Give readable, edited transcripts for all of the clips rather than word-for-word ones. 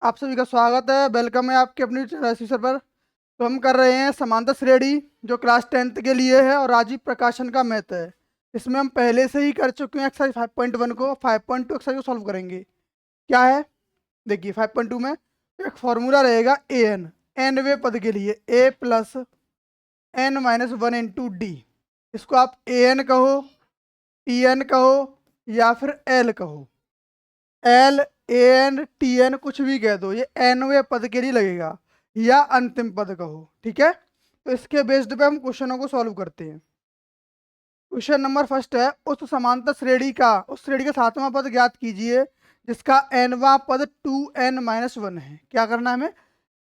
आप सभी का स्वागत है। वेलकम है आपके अपनी रजिस्टर पर। तो हम कर रहे हैं समांतर श्रेणी जो क्लास 10th के लिए है और राजीव प्रकाशन का मैथ है। इसमें हम पहले से ही कर चुके हैं एक्सरसाइज 5.1 को। 5.2 एक्सरसाइज को सॉल्व करेंगे। क्या है, देखिए 5.2 में एक फॉर्मूला रहेगा an nवे पद के लिए a plus n minus 1 into D. इसको आप an कहो, tn कहो या फिर l कहो। एल एन टी एन कुछ भी कह दो, ये एनवे पद के लिए लगेगा या अंतिम पद कहो। ठीक है, तो इसके बेस्ड पे हम क्वेश्चनों को सॉल्व करते हैं। क्वेश्चन नंबर फर्स्ट है, उस श्रेणी का सातवां पद ज्ञात कीजिए जिसका एनवां पद 2n-1 है। क्या करना है हमें,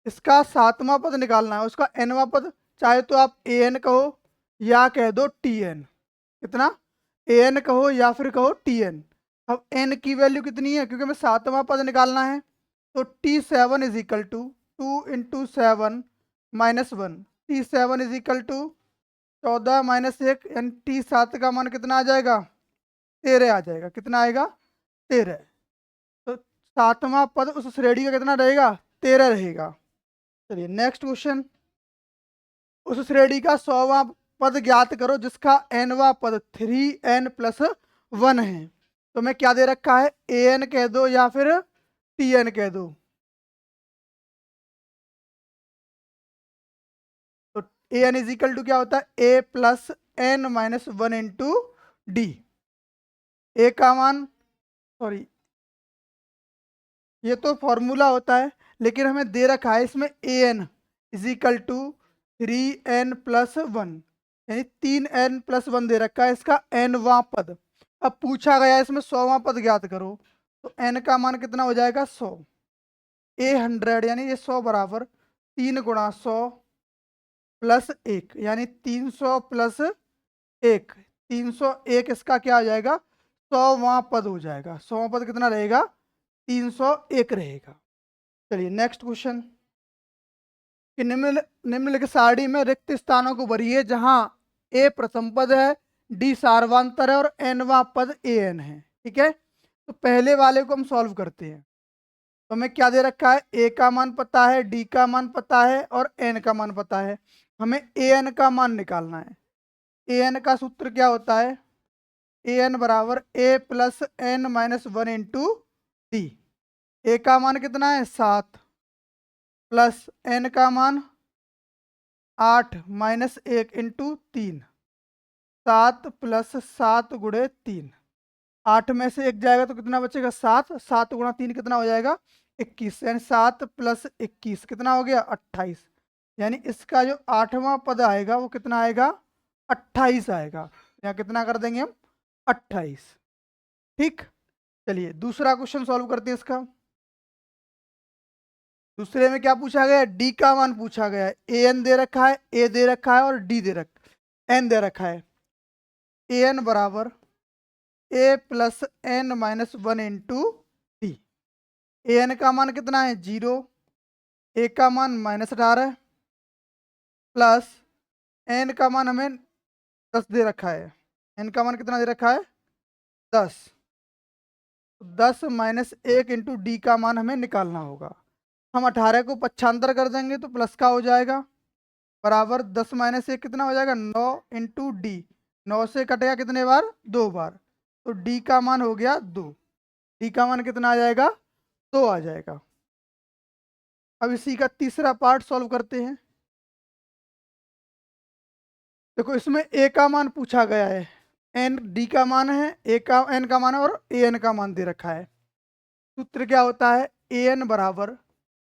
इसका सातवां पद निकालना है। उसका एनवां पद चाहे तो आप ए एन कहो या कह दो टी एन। कितना, ए एन कहो या फिर कहो टी एन। अब n की वैल्यू कितनी है, क्योंकि हमें सातवां पद निकालना है। तो t7 is equal to 2 × 7 - 1। t7 is equal to 14 - 1 यानी t7 का मान कितना आ जाएगा, 13 आ जाएगा। कितना आएगा, 13। तो सातवां पद उस श्रेणी का कितना रहेगा, 13 रहेगा। चलिए नेक्स्ट क्वेश्चन, उस श्रेणी का 100वां पद ज्ञात करो जिसका nवां पद 3n+1 है। तो मैं क्या दे रखा है, ए एन कह दो या फिर टी एन कह दो। तो ए एन इज इक्वल टू क्या होता है, ए प्लस n-1 इंटू डी। ए का मान, सॉरी ये तो फॉर्मूला होता है, लेकिन हमें दे रखा है इसमें a n is equal to 3n+1 यानी 3n+1 दे रखा है इसका nवां पद। अब पूछा गया है इसमें 100वां पद ज्ञात करो। तो n का मान कितना हो जाएगा, 100। ए 100 यानी ये 100 बराबर 3 × 100 प्लस 1 यानी 300 प्लस 1। 301 इसका क्या हो जाएगा, 100वां पद हो जाएगा। 100वां पद कितना रहेगा, 301 रहेगा। चलिए नेक्स्ट क्वेश्चन, कि निम्नलिखित सारणी में रिक्त स्थानों को भरिए जहां ए प्रथम पद है, डी सार्वधातुक है और nवां पद ए एन है। ठीक है, तो पहले वाले को हम सॉल्व करते हैं। तो हमें क्या दे रखा है, ए का मान पता है, डी का मान पता है और एन का मान पता है। हमें ए एन का मान निकालना है। ए एन का सूत्र क्या होता है, ए एन बराबर a plus n-1 into D. ए का मान कितना है, 7 प्लस n का मान 8 - 1 इंटू 3। 7 + 7 × 3, 8 में से 1 जाएगा तो कितना बचेगा, 7। 7 × 3 कितना हो जाएगा, 21। यानी 7 + 21 कितना हो गया, 28। यानी इसका जो 8वां पद आएगा वो कितना आएगा, 28 आएगा। यहाँ कितना कर देंगे हम, 28। ठीक, चलिए दूसरा क्वेश्चन सॉल्व करते हैं इसका। दूसरे में क्या पूछा गया है, डी का मान पूछा गया है। ए एन दे रखा है, ए दे रखा है और डी दे रखा, एन दे रखा है। ए एन बराबर a plus n-1 into D. A N का मान कितना है, 0। ए का मान -18 प्लस एन का मान हमें 10 दे रखा है। एन का मान कितना दे रखा है, 10। 10 - 1 इंटू डी का मान हमें निकालना होगा। हम 18 को पक्षांतर कर देंगे तो प्लस का हो जाएगा, बराबर 10 - 1 कितना हो जाएगा, 9 इंटू डी। 9 से कटेगा कितने बार, 2 बार। तो डी का मान हो गया 2। डी का मान कितना आ जाएगा, 2 आ जाएगा। अब इसी का तीसरा पार्ट सॉल्व करते हैं। देखो इसमें ए का मान पूछा गया है, एन डी का मान है, ए का एन का मान है और ए एन का मान दे रखा है। सूत्र क्या होता है, ए एन बराबर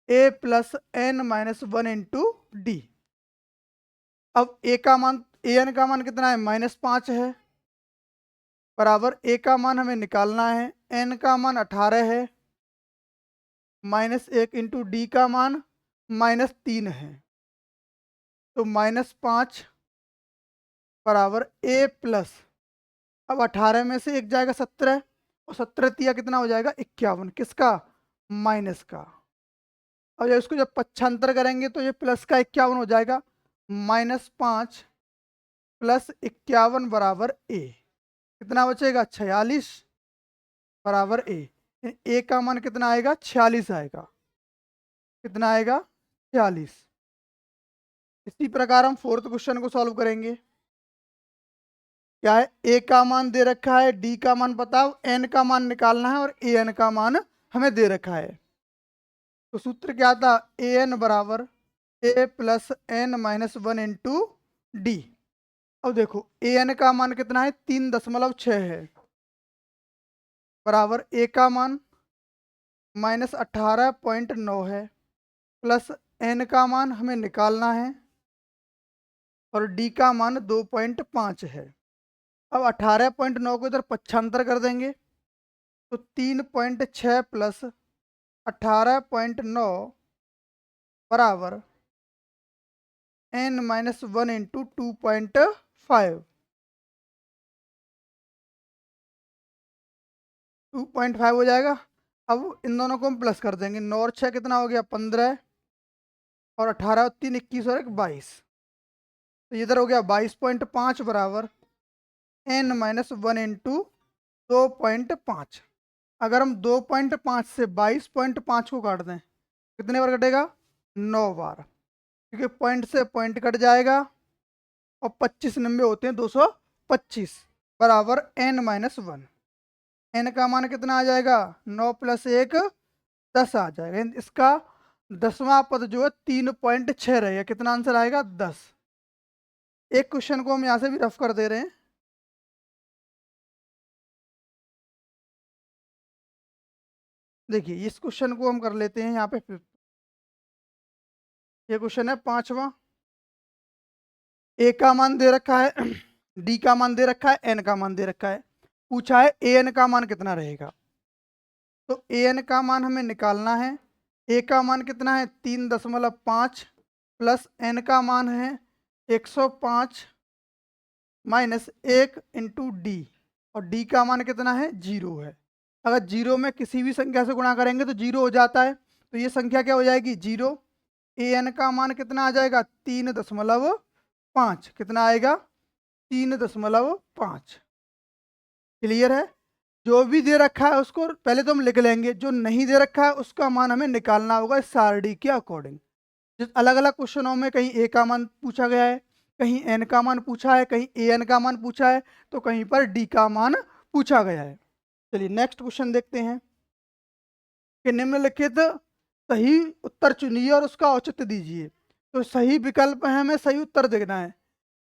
a plus n-1 into d. अब ए का मान, ए एन का मान कितना है, -5 है, बराबर ए का मान हमें निकालना है। एन का मान 18 है, -1 इंटू डी का मान -3 है। तो -5 बराबर ए प्लस, अब 18 में से 1 जाएगा 17 और 17 तिया कितना हो जाएगा, 51। किसका, माइनस का। और इसको जब पक्षांतर करेंगे तो ये प्लस का 51 हो जाएगा। -5 + 51 बराबर ए। कितना बचेगा, 46 बराबर ए। ए का मान कितना आएगा, 46 आएगा। कितना आएगा 46। इसी प्रकार हम फोर्थ क्वेश्चन को सॉल्व करेंगे। क्या है, ए का मान दे रखा है, डी का मान बताओ, एन का मान निकालना है और ए एन का मान हमें दे रखा है। तो सूत्र क्या था, ए एन बराबर a plus n minus one into d. अब देखो ए एन का मान कितना है 3.6 है, बराबर ए का मान -18.9 है, प्लस एन का मान हमें निकालना है और डी का मान 2.5 है। अब 18.9 को इधर पक्षांतर कर देंगे तो 3.6 प्लस 18.9 बराबर एन माइनस वन इंटू 2.5। 2.5 हो जाएगा। अब इन दोनों को हम प्लस कर देंगे, 9 और 6 कितना हो गया 15 और 18 और 3 21 और 1 22। तो इधर हो गया 22.5 बराबर एन माइनस वन इंटू 2.5। अगर हम 2.5 से 22.5 को काट दें कितने बार कटेगा 9 बार, क्योंकि पॉइंट से पॉइंट कट जाएगा और 25 नंबे होते हैं 225 बराबर एन माइनस वन। एन का मान कितना आ जाएगा 9 प्लस 1 10 आ जाएगा। इसका 10वां पद जो है 3.6 रहेगा। कितना आंसर आएगा 10। एक क्वेश्चन को हम यहाँ से भी रफ कर दे रहे हैं। देखिए इस क्वेश्चन को हम कर लेते हैं यहाँ पे। ये क्वेश्चन है 5वां। ए का मान दे रखा है, डी का मान दे रखा है, एन का मान दे रखा है। पूछा है ए एन का मान कितना रहेगा। तो ए एन का मान हमें निकालना है। ए का मान कितना है 3.5 प्लस एन का मान है 105 माइनस 1 इंटू डी, और डी का मान कितना है 0 है। अगर 0 में किसी भी संख्या से गुणा करेंगे तो 0 हो जाता है, तो ये संख्या क्या हो जाएगी 0। ए एन का मान कितना आ जाएगा 3.5। कितना आएगा 3.5। क्लियर है। जो भी दे रखा है उसको पहले तो हम लिख लेंगे, जो नहीं दे रखा है उसका मान हमें निकालना होगा इस सारणी के अकॉर्डिंग। जिस अलग अलग क्वेश्चनों में कहीं ए का मान पूछा गया है, कहीं एन का मान पूछा है, कहीं ए एन का मान पूछा है, तो कहीं पर डी का मान पूछा गया है। चलिए नेक्स्ट क्वेश्चन देखते हैं कि निम्नलिखित सही उत्तर चुनिए और उसका औचित्य दीजिए। तो सही विकल्प है, हमें सही उत्तर देना है।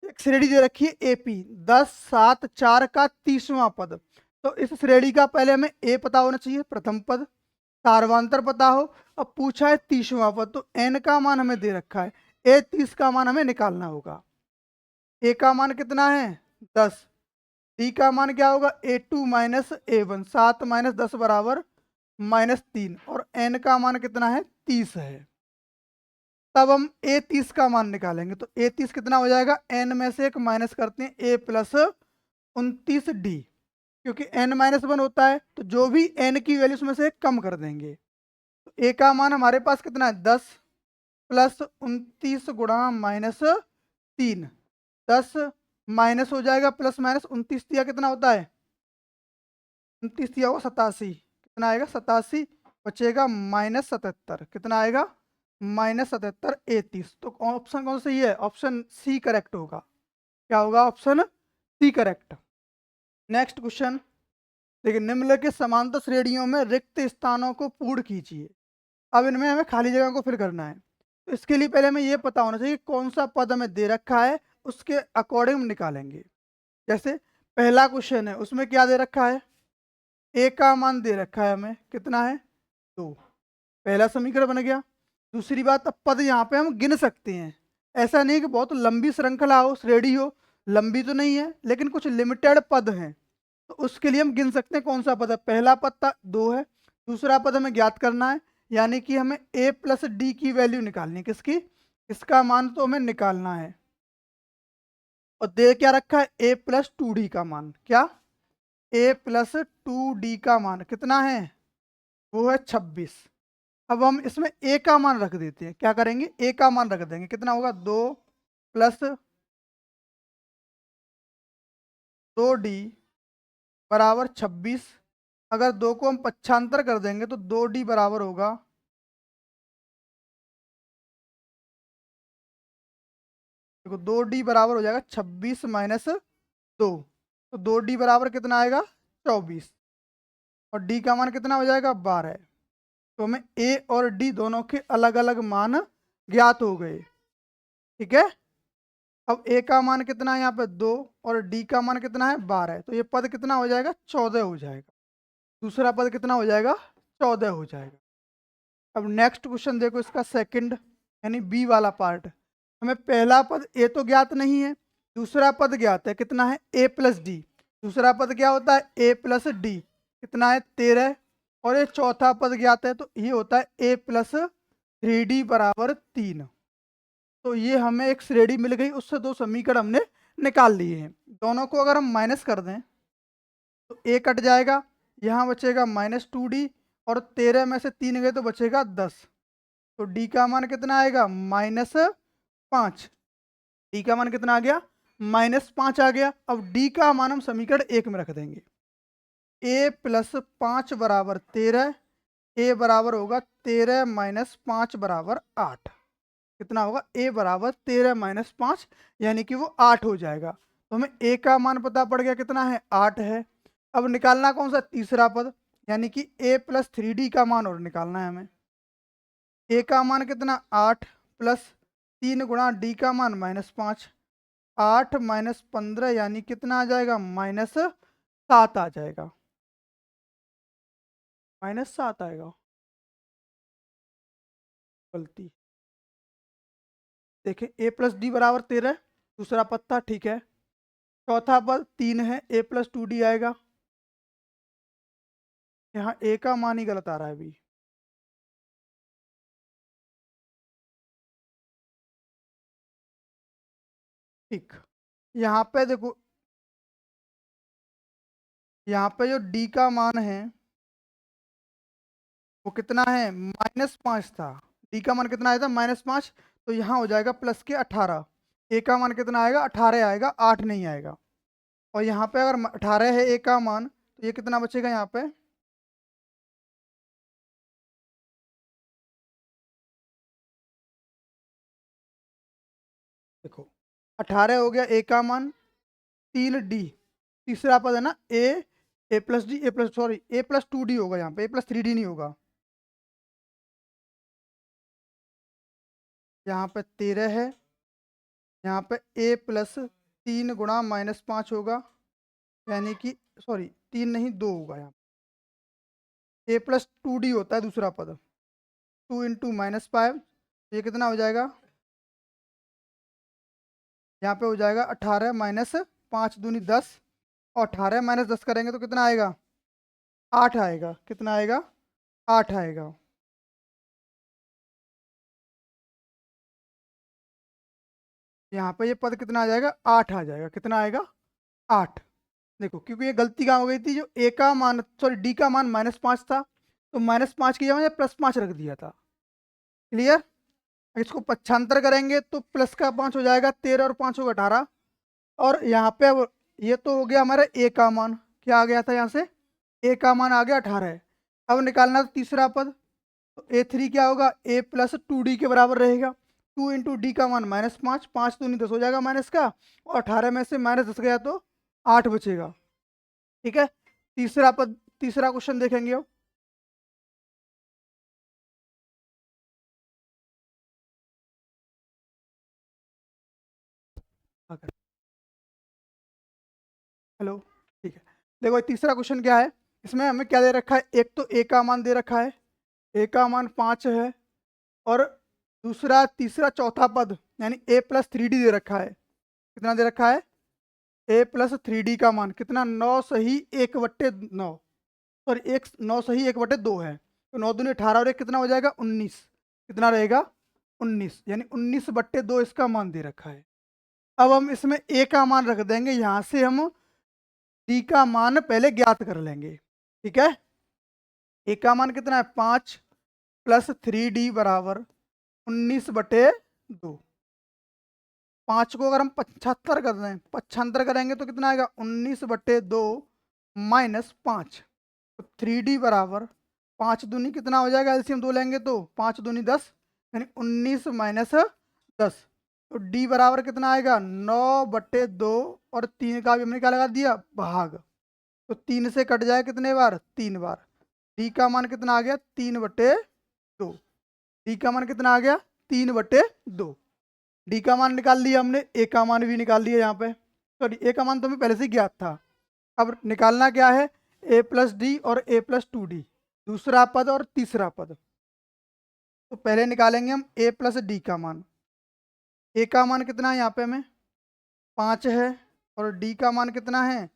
एक श्रेणी दे रखी है एपी 10 7 4 का 30वां पद। तो इस श्रेणी का पहले हमें ए पता होना चाहिए, प्रथम पद, सार्वांतर पता हो। अब पूछा है 30वां पद, तो एन का मान हमें दे रखा है, ए 30 का मान हमें निकालना होगा। ए का मान कितना है 10, डी का मान क्या होगा a two minus a one, 7 minus 10 बराबर -3, और एन का मान कितना है 30 है। तब हम ए 30 का मान निकालेंगे। तो ए 30 कितना हो जाएगा, एन में से एक माइनस करते हैं ए प्लस 29 डी, क्योंकि एन माइनस वन होता है तो जो भी एन की वैल्यू उसमें से एक कम कर देंगे। तो ए का मान हमारे पास कितना है 10 प्लस 29 गुणा -3, 10 माइनस हो जाएगा प्लस माइनस 29 दिया कितना होता है 29 दिया होगा 87, कितना आएगा 87, बचेगा -77, कितना आएगा -77 ए 30। तो ऑप्शन कौन सही है, ऑप्शन सी करेक्ट होगा। क्या होगा, option C correct. Next question देखिए, निम्नलिखित समांतर श्रेणियों में रिक्त स्थानों को पूर्ण कीजिए। अब इनमें हमें खाली जगह को फिल करना है। तो इसके लिए पहले हमें ये पता होना चाहिए कौन सा पद हमें दे रखा है, उसके अकॉर्डिंग हम निकालेंगे। जैसे पहला क्वेश्चन है उसमें क्या दे रखा है, ए का मान दे रखा है हमें कितना है 2, पहला समीकरण बन गया। दूसरी बात, अब पद यहाँ पे हम गिन सकते हैं। ऐसा नहीं कि बहुत लंबी श्रृंखला हो, श्रेणी हो, लंबी तो नहीं है लेकिन कुछ लिमिटेड पद हैं, तो उसके लिए हम गिन सकते हैं कौन सा पद है। पहला पद 2 है, दूसरा पद हमें ज्ञात करना है, यानी कि हमें ए प्लस डी की वैल्यू निकालनी है। किसकी, इसका मान तो हमें निकालना है। और दे क्या रखा है ए प्लस 2d का मान, क्या ए प्लस 2d का मान कितना है, वो है 26। अब हम इसमें ए का मान रख देते हैं। क्या करेंगे, ए का मान रख देंगे, कितना होगा 2 प्लस 2d बराबर 26। अगर 2 को हम पक्षांतर कर देंगे तो 2d बराबर होगा देखो 2D बराबर हो जाएगा 26 माइनस 2, तो 2D बराबर कितना आएगा 24, और D का मान कितना हो जाएगा 12। तो हमें A और D दोनों के अलग अलग मान ज्ञात हो गए। ठीक है, अब A का मान कितना है यहाँ पे 2, और D का मान कितना है 12, तो ये पद कितना हो जाएगा 14 हो जाएगा। दूसरा पद कितना हो जाएगा 14 हो जाएगा। अब नेक्स्ट क्वेश्चन देखो, इसका सेकंड यानी बी वाला पार्ट। हमें पहला पद ए तो ज्ञात नहीं है, दूसरा पद ज्ञात है, कितना है ए प्लस डी। दूसरा पद क्या होता है ए प्लस डी, कितना है 13, और ये चौथा पद ज्ञात है, तो ये होता है ए प्लस 3D बराबर 3। तो ये हमें एक श्रेणी मिल गई, उससे दो समीकरण हमने निकाल लिए हैं। दोनों को अगर हम माइनस कर दें तो ए कट जाएगा, यहाँ बचेगा -2D, और 13 में से 3 गए तो बचेगा 10। तो D का मान कितना आएगा -5। D का मान कितना आ गया -5 आ गया। अब D का मान हम समीकरण 1 में रख देंगे, a प्लस 5 बराबर 13, a बराबर होगा 13 माइनस 5 बराबर 8। कितना होगा a बराबर 13 माइनस 5, यानी कि वो 8 हो जाएगा। तो हमें a का मान पता पड़ गया, कितना है 8 है। अब निकालना कौन सा तीसरा पद, यानी कि a प्लस 3D का मान और निकालना है हमें। a का मान कितना 8 प्लस 3 गुणा d का मान -5, 8 माइनस 15 यानी कितना आ जाएगा -7 आ जाएगा, -7 आएगा। गलती, देखें a प्लस डी बराबर 13, दूसरा पद था, ठीक है। चौथा पद 3 है, a प्लस 2D आएगा। यहाँ a का मान ही गलत आ रहा है अभी। ठीक, यहाँ पे देखो, यहाँ पे जो d का मान है वो कितना है -5 था। d का मान कितना आया था -5, तो यहाँ हो जाएगा प्लस के 18। a का मान कितना आएगा 18 आएगा, 8 नहीं आएगा। और यहाँ पे अगर 18 है a का मान, तो ये कितना बचेगा यहाँ पे देखो, 18 हो गया a का मान, 3D, तीसरा पद है ना a plus D, A plus sorry a plus 2D होगा, यहाँ पे a प्लस 3D नहीं होगा। यहाँ पे 13 है, यहाँ पे a प्लस 3 गुणा -5 होगा, यानी कि सॉरी 3 नहीं 2 होगा। यहाँ a प्लस 2D होता है दूसरा पद, 2 इंटू -5, ये कितना हो जाएगा, यहाँ पे हो जाएगा 18 माइनस 5 दूनी 10, और 18 माइनस 10 करेंगे तो कितना आएगा 8 आएगा। कितना आएगा 8 आएगा। यहाँ पे ये पद कितना आ जाएगा 8 आ जाएगा। कितना आएगा 8। देखो, क्योंकि ये गलती कहाँ हो गई थी, जो ए का मान सॉरी डी का मान -5 था, तो -5 की जगह +5 रख दिया था। क्लियर, इसको पक्षांतर करेंगे तो प्लस का 5 हो जाएगा 13, और 5 होगा 18। और यहाँ पे अब ये तो हो गया हमारा ए का मान, क्या आ गया था यहाँ से ए का मान आ गया 18। अब निकालना तो तीसरा पद, तो A3 क्या होगा a प्लस 2D के बराबर रहेगा। 2 इंटू डी का मान -5, 5 दूनी 10 हो जाएगा माइनस का, और 18 में से -10 गया तो 8 बचेगा। ठीक है, तीसरा पद, तीसरा क्वेश्चन देखेंगे अब। हेलो, ठीक है। देखो तीसरा क्वेश्चन क्या है, इसमें हमें क्या दे रखा है, एक तो a का मान दे रखा है, a का मान 5 है, और दूसरा तीसरा चौथा पद यानी a प्लस 3D दे रखा है। कितना दे रखा है a प्लस 3D का मान कितना 9 सही 1/9, सॉरी 9 सही 1/2 है, तो 9 दूनी 18, और एक कितना हो जाएगा 19। कितना रहेगा 19, यानी 19/2 इसका मान दे रखा है। अब हम इसमें a का मान रख देंगे, यहाँ से हम d का मान पहले ज्ञात कर लेंगे। ठीक है, a का मान कितना है 5 प्लस 3D बराबर 19/2। 5 को अगर हम 75 कर दें, पक्षांतर करेंगे तो कितना आएगा 19/2 -5। तो 3D बराबर 5 दूनी कितना हो जाएगा, एलसीएम 2 लेंगे तो 5 दूनी 10, यानी 19 माइनस 10, तो डी बराबर कितना आएगा 9/2 और 3 का भी हमने क्या लगा दिया भाग। तो 3 से कट जाए कितने बार 3 बार। डी का मान कितना आ गया 3/2। डी का मान कितना आ गया 3/2। डी का मान निकाल लिया हमने, ए का मान भी निकाल लिया यहाँ पे। सॉरी ए का मान तो हमें पहले से ही ज्ञात था। अब निकालना क्या है ए प्लस डी और ए प्लस 2d, दूसरा पद और तीसरा पद। तो पहले निकालेंगे हम ए प्लस डी का मान। ए का मान कितना है यहाँ पे हमें 5 है और डी का मान कितना है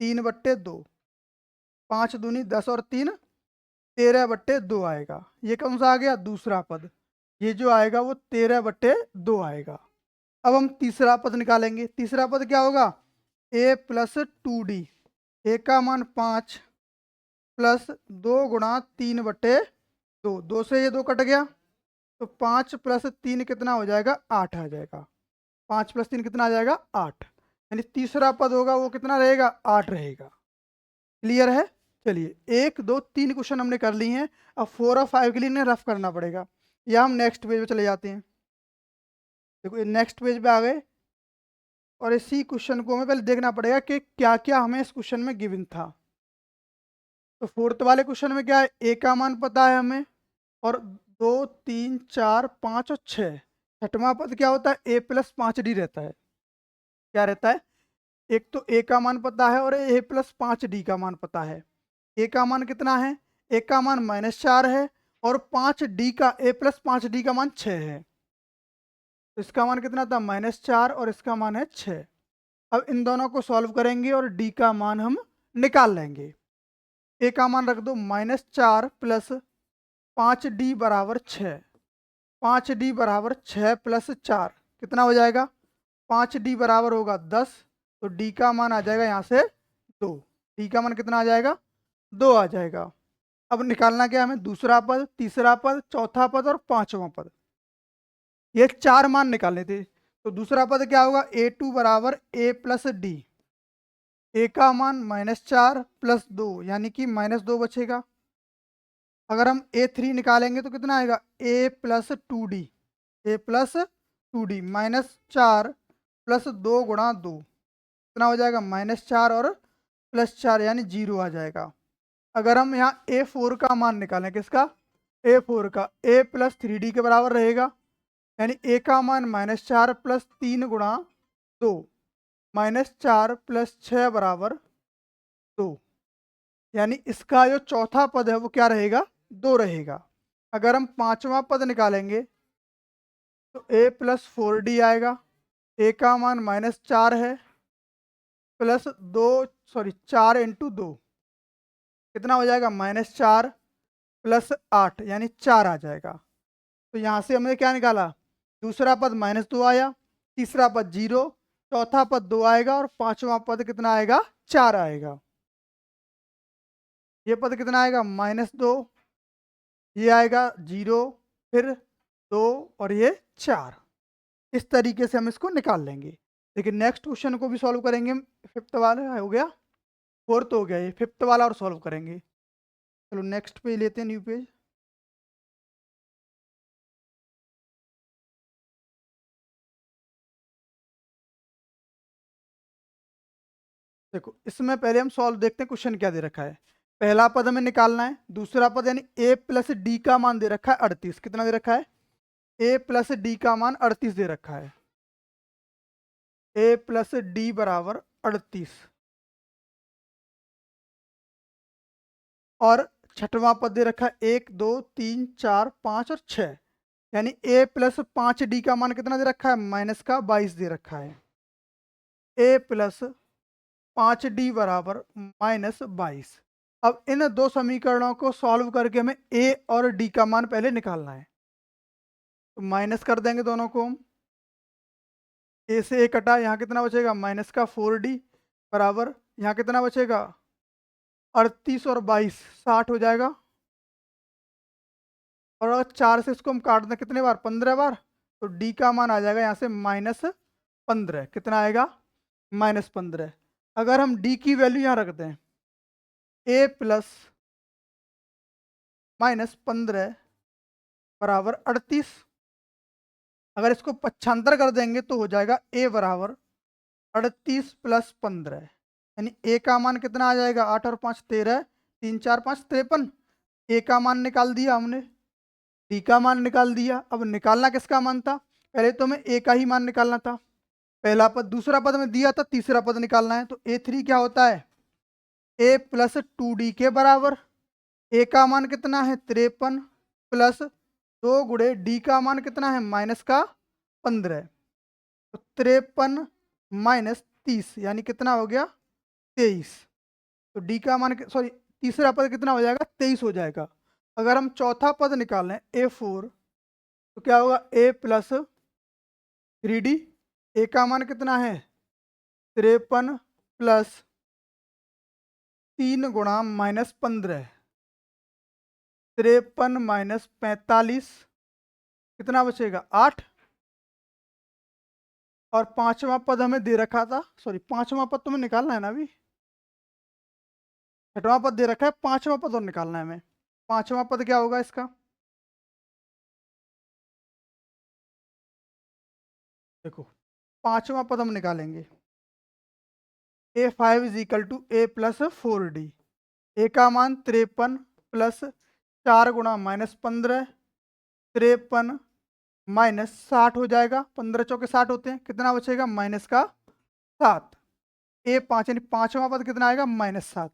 3/2। 5 दूनी 10 और 3 13/2 आएगा। ये कौन सा आ गया दूसरा पद। ये जो आएगा वो 13/2 आएगा। अब हम तीसरा पद निकालेंगे। तीसरा पद क्या होगा ए प्लस 2d। ए का मान 5 प्लस 2 गुणा 3/2। 2 से ये 2 कट गया तो 5 प्लस 3 कितना हो जाएगा 8 आ जाएगा। 5 प्लस 3 कितना आ जाएगा 8। यानी तीसरा पद होगा वो कितना रहेगा 8 रहेगा। क्लियर है। चलिए 1 2 3 क्वेश्चन हमने कर लिए हैं। अब 4 और 5 के लिए इन्हें रफ करना पड़ेगा, या हम नेक्स्ट पेज पे चले जाते हैं। देखो नेक्स्ट पेज पे आ गए और इसी क्वेश्चन को हमें पहले देखना पड़ेगा कि क्या क्या हमें इस क्वेश्चन में गिवन था। तो फोर्थ वाले क्वेश्चन में क्या है ए का मान पता है हमें और 2 3 4 5 और 6। छठवां पद क्या होता है ए प्लस 5d रहता है। क्या रहता है एक तो ए का मान पता है और ए प्लस 5d का मान पता है। ए का मान कितना है ए का मान -4 है और 5d का ए प्लस 5d का मान 6 है। तो इसका मान कितना था -4 और इसका मान है 6। अब इन दोनों को सॉल्व करेंगे और डी का मान हम निकाल लेंगे। ए का मान रख दो -4 प्लस 5d बराबर 6। 5d बराबर 6 प्लस 4 कितना हो जाएगा 5d बराबर होगा 10। तो डी का मान आ जाएगा यहाँ से 2। डी का मान कितना आ जाएगा 2 आ जाएगा। अब निकालना क्या हमें दूसरा पद, तीसरा पद, चौथा पद और पांचवा पद। ये 4 मान निकालने थे। तो दूसरा पद क्या होगा a2 बराबर a प्लस डी। ए का मान -4 प्लस 2 यानी कि -2 बचेगा। अगर हम a3 निकालेंगे तो कितना आएगा a plus 2d। A plus 2d -4 plus 2 गुणा 2 कितना हो जाएगा -4 और +4 यानी 0 आ जाएगा। अगर हम यहाँ a4 का मान निकालें किसका a4 का a प्लस 3d के बराबर रहेगा। यानी ए का मान -4 प्लस 3 गुणा 2 -4 प्लस 6 बराबर 2। यानी इसका जो चौथा पद है वो क्या रहेगा 2 रहेगा। अगर हम पांचवा पद निकालेंगे तो a प्लस 4d आएगा। ए का मान -4 है प्लस 2 सॉरी 4 इंटू 2 कितना हो जाएगा -4 प्लस 8 यानी 4 आ जाएगा। तो यहाँ से हमने क्या निकाला दूसरा पद -2 आया, तीसरा पद 0, चौथा पद 2 आएगा और पांचवा पद कितना आएगा 4 आएगा। ये पद कितना आएगा -2, ये आएगा 0, फिर 2 और ये 4। इस तरीके से हम इसको निकाल लेंगे। लेकिन नेक्स्ट क्वेश्चन को भी सॉल्व करेंगे हम। फिफ्थ वाला हो गया, फोर्थ हो गया, ये फिफ्थ वाला और सॉल्व करेंगे। चलो नेक्स्ट पेज लेते हैं, न्यू पेज। देखो इसमें पहले हम सॉल्व देखते हैं क्वेश्चन क्या दे रखा है। पहला पद हमें निकालना है, दूसरा पद यानी a प्लस डी का मान दे रखा है 38। कितना दे रखा है a प्लस डी का मान 38 दे रखा है। a प्लस डी बराबर 38 और छठवां पद दे रखा है 1 2 3 4 5 और 6। यानी a प्लस 5d का मान कितना दे रखा है -22 दे रखा है। a प्लस 5d बराबर -22। अब इन दो समीकरणों को सॉल्व करके हमें a और d का मान पहले निकालना है। तो माइनस कर देंगे दोनों को हम। a से a कटा, यहाँ कितना बचेगा -4d बराबर यहाँ कितना बचेगा 38 और 22 60 हो जाएगा। और अगर 4 से इसको हम काट दें कितने बार 15 बार, तो d का मान आ जाएगा यहाँ से -15। कितना आएगा -15। अगर हम d की वैल्यू यहाँ रख दें a प्लस -15 बराबर 38। अगर इसको पक्षांतर कर देंगे तो हो जाएगा a बराबर 38 + 15, यानी a का मान कितना आ जाएगा 8 और 5 13, 3 4 5 53। a का मान निकाल दिया हमने, d का मान निकाल दिया। अब निकालना किसका मान था, पहले तो हमें a का ही मान निकालना था, पहला पद, दूसरा पद में दिया था, तीसरा पद निकालना है। तो a3 क्या होता है a + 2d के बराबर। a का मान कितना है 53 प्लस 2 गुणे d का मान कितना है -15, तो 53 - 30 यानी कितना हो गया 23। तो d का मान सॉरी तीसरा पद कितना हो जाएगा 23 हो जाएगा। अगर हम चौथा पद निकालें a4 तो क्या होगा a + 3d। a का मान कितना है 53 प्लस 3 गुणा -15, 53 - 45 कितना बचेगा 8। और पांचवा पद हमें दे रखा था, सॉरी पांचवा पद तुम्हें निकालना है ना, अभी छठवां पद दे रखा है, पांचवा पद और निकालना है हमें। पांचवा पद क्या होगा इसका, देखो पांचवा पद हम निकालेंगे a5 = a + 4d। a का मान 53 प्लस 4 गुणा -15, 53 -60 हो जाएगा, 15 चौके 60 होते हैं, कितना बचेगा -7। a5 यानी पांचवा पद कितना आएगा -7।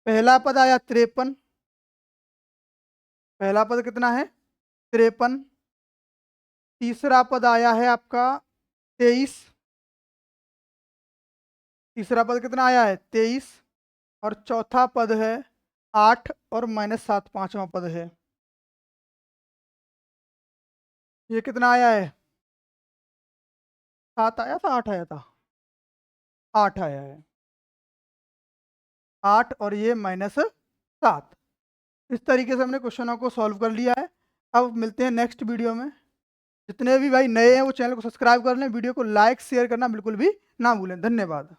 पहला पद आया 53, पहला पद कितना है 53, तीसरा पद आया है आपका 23, तीसरा पद कितना आया है 23, और चौथा पद है 8 और -7 पांचवा पद है। ये कितना आया है 7 आया था 8 आया था 8 आया है, 8 और ये -7। इस तरीके से हमने क्वेश्चनों को सॉल्व कर लिया है। अब मिलते हैं नेक्स्ट वीडियो में। जितने भी भाई नए हैं वो चैनल को सब्सक्राइब कर लें, वीडियो को लाइक शेयर करना बिल्कुल भी ना भूलें। धन्यवाद।